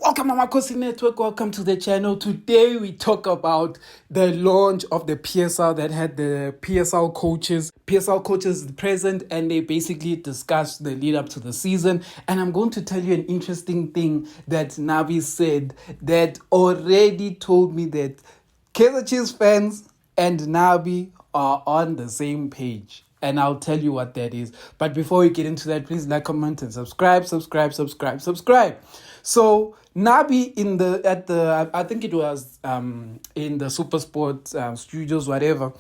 Welcome Amakhosi Network, welcome to the channel. Today we talk about the launch of the PSL that had the PSL coaches present, and they basically discussed the lead up to the season. And I'm going to tell you an interesting thing that Nabi said that already told me that Kaizer Chiefs fans and Nabi are on the same page. And I'll tell you what that is. But before we get into that, please like, comment, and subscribe. So Nabi I think it was in the Supersport studios, whatever.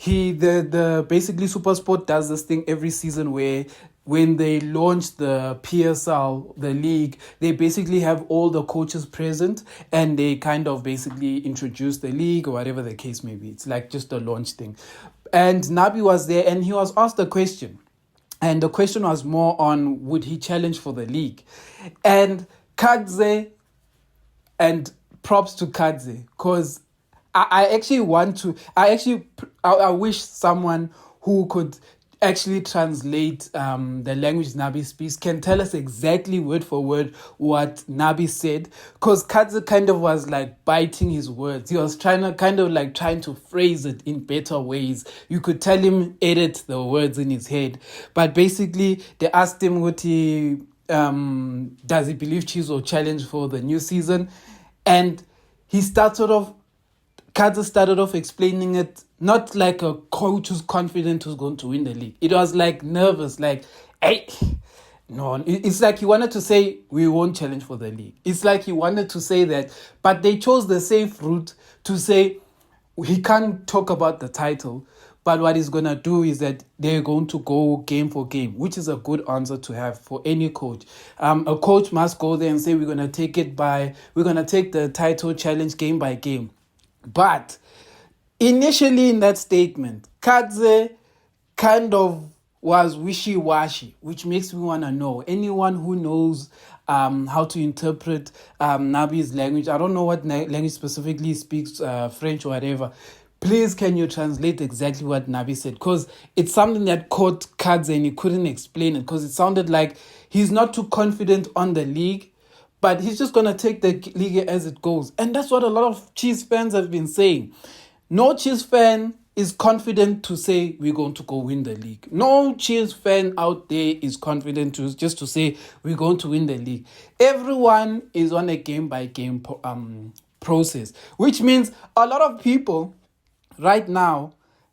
The basically Supersport does this thing every season where when they launch the PSL, the league, they basically have all the coaches present and they kind of basically introduce the league or whatever the case may be. It's like just a launch thing. And Nabi was there and he was asked a question. And the question was more on would he challenge for the league? And Kaizer, and props to Kaizer, because I wish someone who could actually translate the language Nabi speaks can tell us exactly word for word what Nabi said, because Kaizer kind of was like biting his words. He was trying to phrase it in better ways. You could tell him edit the words in his head, but basically they asked him what does he believe Chiefs will challenge for the new season, and Kaizer started off explaining it not like a coach who's confident who's going to win the league. It was like nervous, like, hey, no. It's like he wanted to say, we won't challenge for the league. It's like he wanted to say that, but they chose the safe route to say he can't talk about the title, but what he's going to do is that they're going to go game for game, which is a good answer to have for any coach. A coach must go there and say, we're going to take the title challenge game by game. But initially in that statement, Kaizer kind of was wishy-washy, which makes me want to know. Anyone who knows how to interpret Nabi's language, I don't know what language specifically speaks, French or whatever, please can you translate exactly what Nabi said? Because it's something that caught Kaizer and he couldn't explain it, because it sounded like he's not too confident on the league, but he's just going to take the league as it goes. And that's what a lot of Chiefs fans have been saying. No Chiefs fan is confident to say we're going to go win the league. No Chiefs fan out there is confident to say we're going to win the league. Everyone is on a game-by-game process, which means a lot of people right now,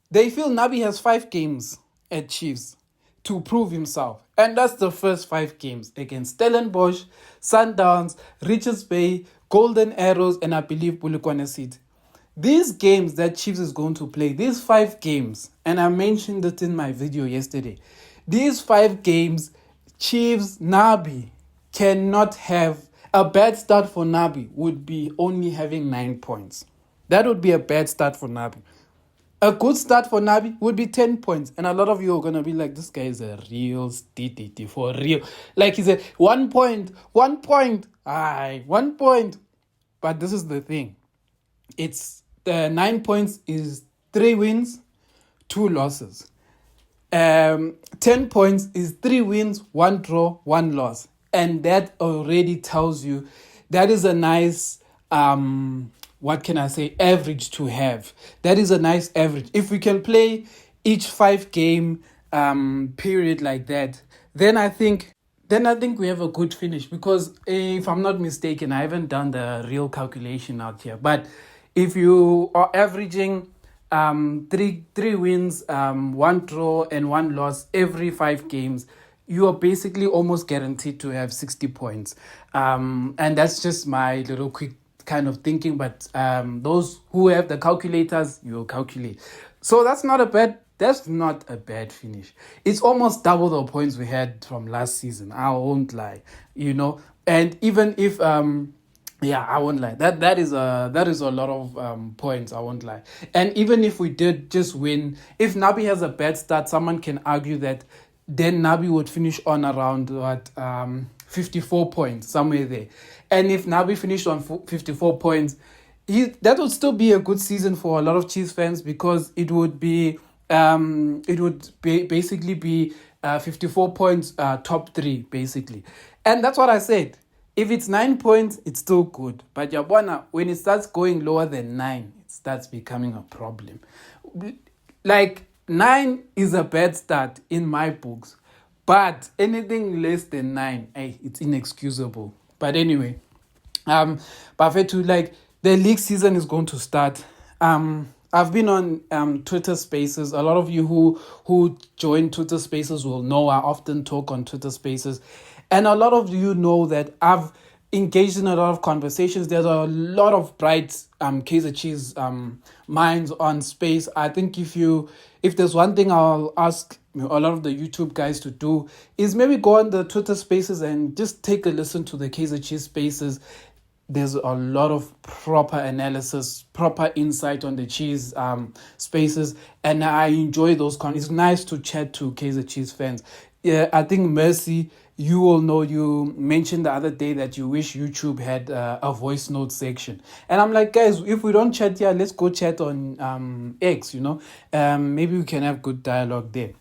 they feel Nabi has 5 games at Chiefs to prove himself. And that's the first 5 games against Stellenbosch, Sundowns, Richards Bay, Golden Arrows, and I believe Polokwane City. These games that Chiefs is going to play, these 5 games, and I mentioned it in my video yesterday, these 5 games, Chiefs, Nabi cannot have. A bad start for Nabi would be only having 9 points. That would be a bad start for Nabi. A good start for Nabi would be 10 points. And a lot of you are going to be like, this guy is a real stitty for real. Like he said, 1 point. 1 point. 1 point. But this is the thing. It's the 9 points is 3 wins, 2 losses. 10 points is 3 wins, 1 draw, 1 loss. And that already tells you that is a nice average to have. That is a nice average. If we can play each 5 game period like that, then I think we have a good finish. Because if I'm not mistaken, I haven't done the real calculation out here, but if you are averaging 3 wins, 1 draw and 1 loss every 5 games, you are basically almost guaranteed to have 60 points. And that's just my little quick kind of thinking, but those who have the calculators, you'll calculate. So that's not a bad finish. It's almost double the points we had from last season. I won't lie, And even if I won't lie. That is a lot of points. I won't lie. And even if we did just win, if Nabi has a bad start, someone can argue that then Nabi would finish on around 54 points, somewhere there. And if Nabi finished on 54 points, that would still be a good season for a lot of Chiefs fans, because it would basically be 54 points, top 3 basically. And that's what I said. If it's 9 points, it's still good. But Yabona, when it starts going lower than 9, it starts becoming a problem. Like 9 is a bad start in my books. But anything less than 9, hey, it's inexcusable. But anyway, Buffett, like the league season is going to start. I've been on Twitter Spaces. A lot of you who join Twitter Spaces will know I often talk on Twitter Spaces, and a lot of you know that I've engaged in a lot of conversations. There's a lot of bright Kaizer Chiefs minds on Space. I think if there's one thing I'll ask a lot of the YouTube guys to do is maybe go on the Twitter Spaces and just take a listen to the Kaizer Chiefs Spaces. There's a lot of proper analysis, proper insight on the Chiefs spaces, and I enjoy those. It's nice to chat to Kaizer Chiefs fans. Yeah, I think Mercy, you will know, you mentioned the other day that you wish YouTube had a voice note section. And I'm like, guys, if we don't chat here, let's go chat on X, maybe we can have good dialogue there.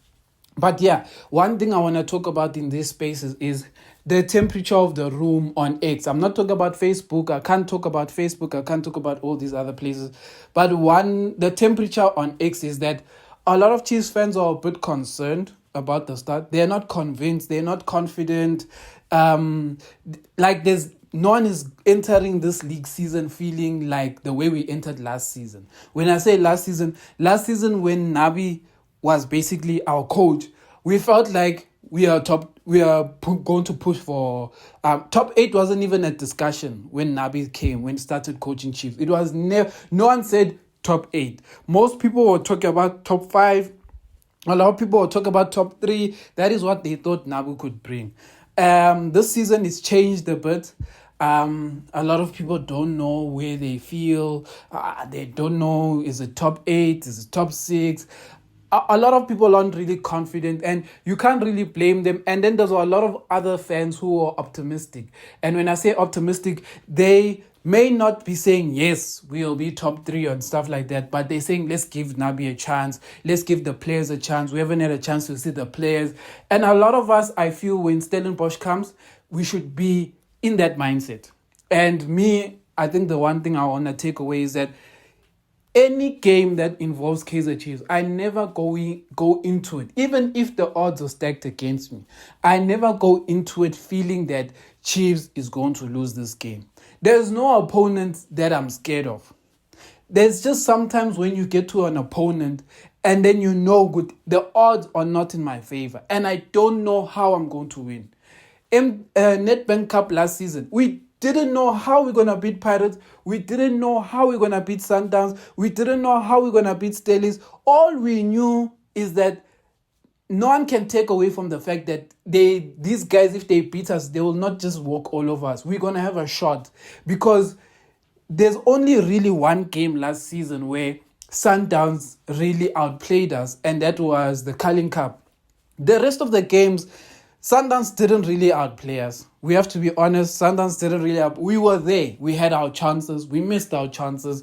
But yeah, one thing I want to talk about in these spaces is the temperature of the room on X. I'm not talking about Facebook. I can't talk about Facebook. I can't talk about all these other places. But the temperature on X is that a lot of Chiefs fans are a bit concerned about the start. They're not convinced. They're not confident. Like no one is entering this league season feeling like the way we entered last season. When I say last season when Nabi was basically our coach, we felt like we are going to push for top 8. Wasn't even a discussion when Nabi when started coaching Chiefs. It was no one said top 8. Most people were talking about top 5. A lot of people were talking about top 3. That is what they thought Nabi could bring. This season is changed a bit. A lot of people don't know where they feel. They don't know, is it top 8? Is it top 6? A lot of people aren't really confident, and you can't really blame them. And then there's a lot of other fans who are optimistic. And when I say optimistic, they may not be saying, yes, we'll be top 3 and stuff like that, but they're saying, let's give Nabi a chance. Let's give the players a chance. We haven't had a chance to see the players. And a lot of us, I feel, when Stellenbosch comes, we should be in that mindset. And me, I think the one thing I want to take away is that any game that involves Kaizer Chiefs, I never go into it. Even if the odds are stacked against me, I never go into it feeling that Chiefs is going to lose this game. There's no opponent that I'm scared of. There's just sometimes when you get to an opponent and then good, the odds are not in my favor and I don't know how I'm going to win. In Nedbank Cup last season, we didn't know how we're going to beat Pirates. We didn't know how we're going to beat Sundowns. We didn't know how we're going to beat Sellouts. All we knew is that no one can take away from the fact that these guys, if they beat us, they will not just walk all over us. We're going to have a shot because there's only really one game last season where Sundowns really outplayed us, and that was the Carling Cup. The rest of the games, Sundowns didn't really outplay us. We have to be honest. Sundowns didn't really we were there. We had our chances. We missed our chances.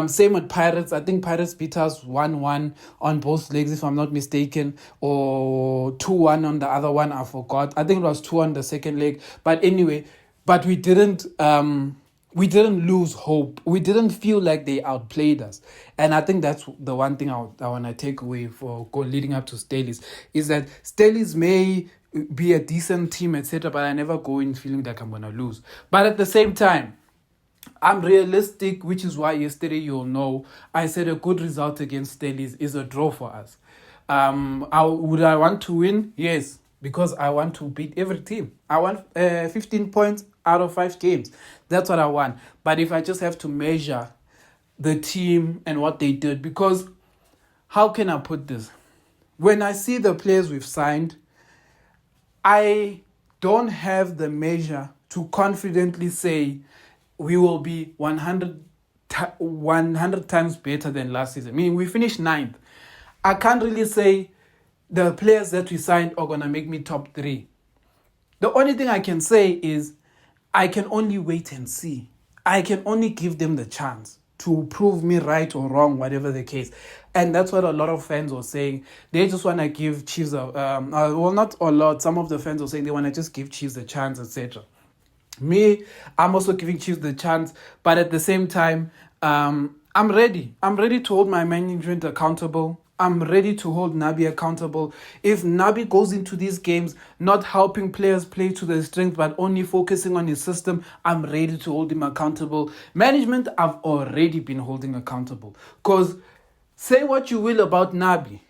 Same with Pirates. I think Pirates beat us 1-1 on both legs, if I'm not mistaken, or 2-1 on the other one. I forgot. I think it was 2 on the second leg. But anyway, we didn't lose hope. We didn't feel like they outplayed us. And I think that's the one thing I want to take away for leading up to Sellouts, is that Sellouts may be a decent team, etc., but I never go in feeling like I'm going to lose. But at the same time, I'm realistic, which is why yesterday, you'll know, I said a good result against Sellouts is a draw for us. Would I want to win? Yes, because I want to beat every team. I want 15 points out of 5 games. That's what I want. But if I just have to measure the team and what they did, because how can I put this? When I see the players we've signed, I don't have the measure to confidently say we will be 100 times better than last season. I mean, we finished 9th. I can't really say the players that we signed are going to make me top 3. The only thing I can say is I can only wait and see. I can only give them the chance to prove me right or wrong, whatever the case. And that's what a lot of fans are saying. They just want to give Chiefs not a lot. Some of the fans are saying they want to just give Chiefs a chance, etc. Me, I'm also giving Chiefs the chance, but at the same time, I'm ready. I'm ready to hold my management accountable. I'm ready to hold Nabi accountable. If Nabi goes into these games not helping players play to their strength but only focusing on his system, I'm ready to hold him accountable. Management, I've already been holding accountable. Because say what you will about Nabi,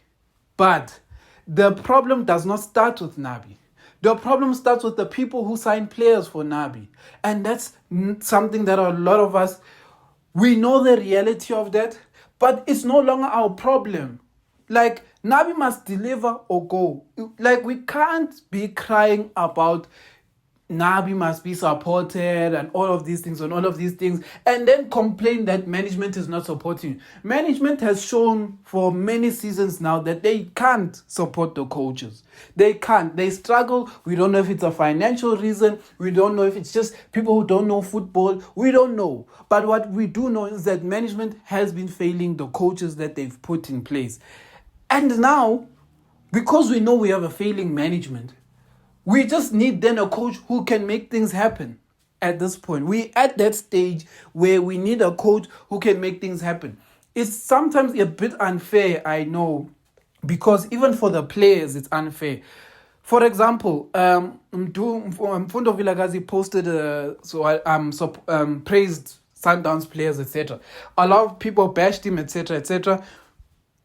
but the problem does not start with Nabi. The problem starts with the people who sign players for Nabi. And that's something that a lot of us, we know the reality of that, but it's no longer our problem. Like, Nabi must deliver or go. Like, we can't be crying about Nabi must be supported and all of these things and then complain that management is not supporting. Management has shown for many seasons now that they can't support the coaches. They can't. They struggle. We don't know if it's a financial reason. We don't know if it's just people who don't know football. We don't know. But what we do know is that management has been failing the coaches that they've put in place. And now, because we know we have a failing management, we just need then a coach who can make things happen at this point. We're at that stage where we need a coach who can make things happen. It's sometimes a bit unfair, I know, because even for the players, it's unfair. For example, Mfundo Vilagazi posted, praised Sundowns players, etc. A lot of people bashed him, etc., etc.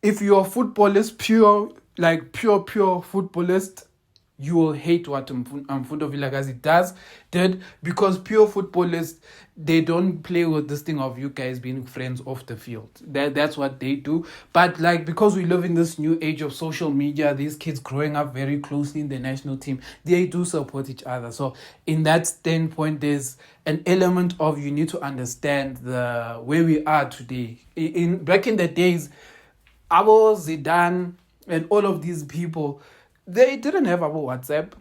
If you're a footballist, pure footballist, you will hate what Mfundo Vilagazi did, because pure footballers, they don't play with this thing of you guys being friends off the field. That's what they do. But because we live in this new age of social media, these kids growing up very closely in the national team, they do support each other. So in that standpoint, there's an element of you need to understand where we are today. Back in the days, Abo, Zidane, and all of these people, they didn't have our WhatsApp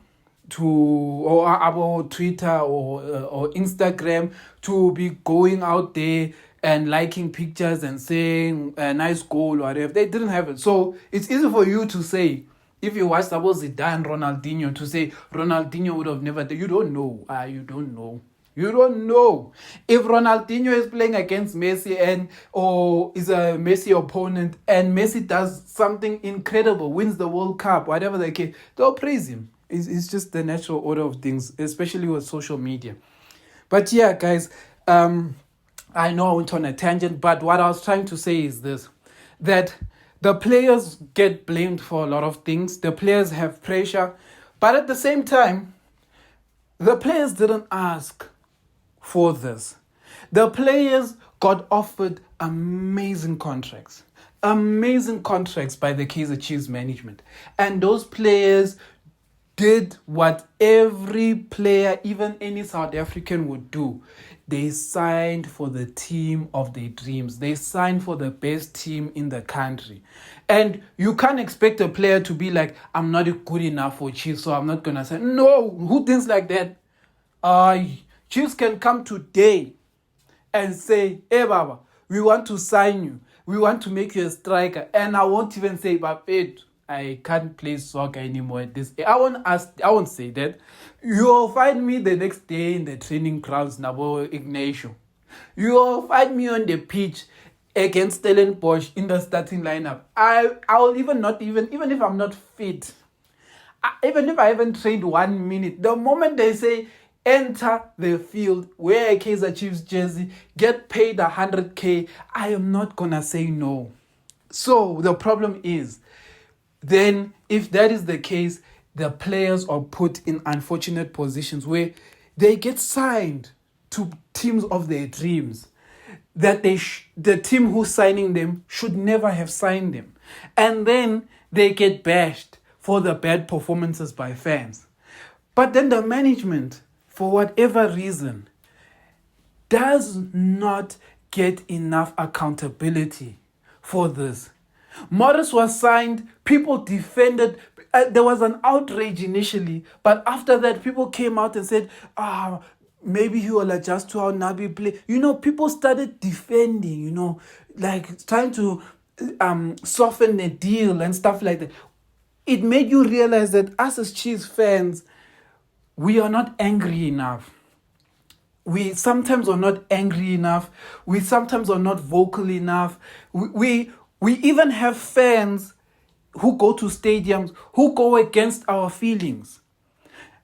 or our Twitter or Instagram to be going out there and liking pictures and saying a nice goal or whatever. They didn't have it. So it's easy for you to say, if you watch Zidane, Ronaldinho, to say Ronaldinho would have never done. You don't know. You don't know. You don't know. If Ronaldinho is playing against Messi or is a Messi opponent and Messi does something incredible, wins the World Cup, whatever the case, they'll praise him. It's just the natural order of things, especially with social media. But yeah, guys, I know I went on a tangent, but what I was trying to say is this, that the players get blamed for a lot of things. The players have pressure, but at the same time, the players didn't ask for this. The players got offered amazing contracts by the Kaizer Chiefs management. And those players did what every player, even any South African, would do. They signed for the team of their dreams. They signed for the best team in the country. And you can't expect a player to be like, I'm not good enough for Chiefs, so I'm not going to sign. No, who thinks like that? Chiefs can come today and say, hey, Baba, we want to sign you. We want to make you a striker. And I won't even say, but I can't play soccer anymore at this. I won't say that. You'll find me the next day in the training grounds, Nabo Ignacio. You'll find me on the pitch against Stellenbosch in the starting lineup. I will even if I'm not fit, even if I haven't trained 1 minute, the moment they say enter the field, wear a Kaizer Chiefs jersey, get paid 100K, I am not gonna say no. So the problem is, then if that is the case, the players are put in unfortunate positions where they get signed to teams of their dreams that the team who's signing them should never have signed them. And then they get bashed for the bad performances by fans. But then the management, for whatever reason, does not get enough accountability for this. Morris was signed, people defended, there was an outrage initially, but after that people came out and said, maybe he will adjust to how Nabi play. People started defending, trying to soften the deal and stuff like that. It made you realize that us as Chiefs fans, we are not angry enough. We sometimes are not angry enough. We sometimes are not vocal enough. We even have fans who go to stadiums who go against our feelings.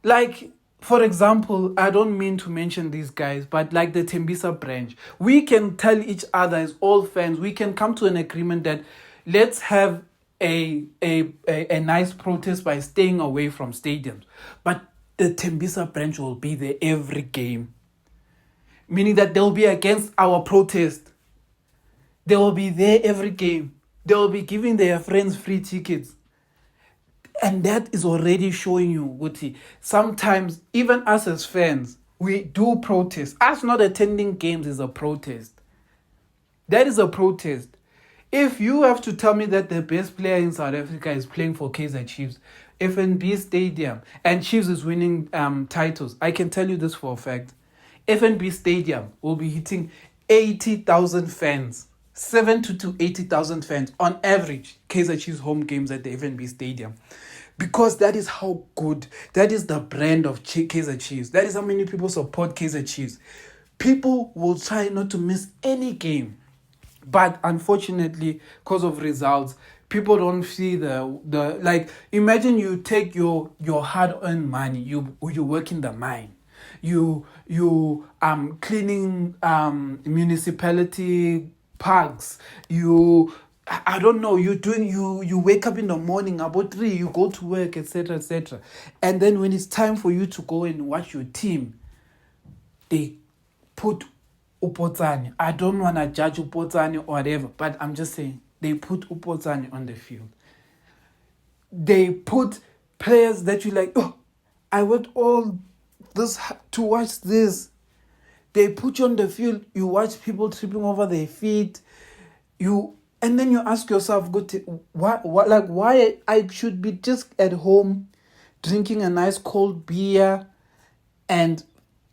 Like, for example, I don't mean to mention these guys, but like the Tembisa branch, we can tell each other as all fans, we can come to an agreement that let's have a nice protest by staying away from stadiums. But the Tembisa branch will be there every game, meaning that they'll be against our protest. They will be there every game. They will be giving their friends free tickets. And that is already showing you, Guti, sometimes even us as fans, we do protest. Us not attending games is a protest. That is a protest. If you have to tell me that the best player in South Africa is playing for Kaizer Chiefs, FNB Stadium, and Chiefs is winning titles, I can tell you this for a fact. FNB Stadium will be hitting 80,000 fans. 70 to 80,000 fans on average, Kaizer Chiefs home games at the FNB Stadium. Because that is how good, that is the brand of Kaizer Chiefs. That is how many people support Kaizer Chiefs. People will try not to miss any game. But unfortunately, because of results, people don't see the like. Imagine you take your hard-earned money. You work in the mine. You cleaning municipality parks. I don't know. You wake up in the morning about 3. You go to work, etc., etc. And then when it's time for you to go and watch your team, they put Upotsani. I don't want to judge Upotsani or whatever, but I'm just saying they put Upotsani on the field. They put players that you like, oh, I worked all this to watch this. They put you on the field, you watch people tripping over their feet, and then you ask yourself, why I should be just at home drinking a nice cold beer and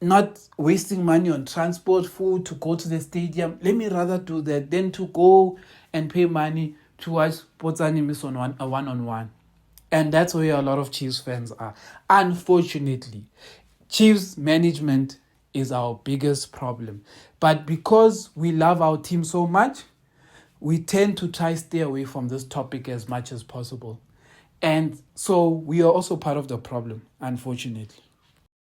not wasting money on transport, food to go to the stadium. Let me rather do that than to go and pay money to watch Potsani miss on a one-on-one. And that's where a lot of Chiefs fans are. Unfortunately, Chiefs management is our biggest problem. But because we love our team so much, we tend to try stay away from this topic as much as possible. And so we are also part of the problem, unfortunately.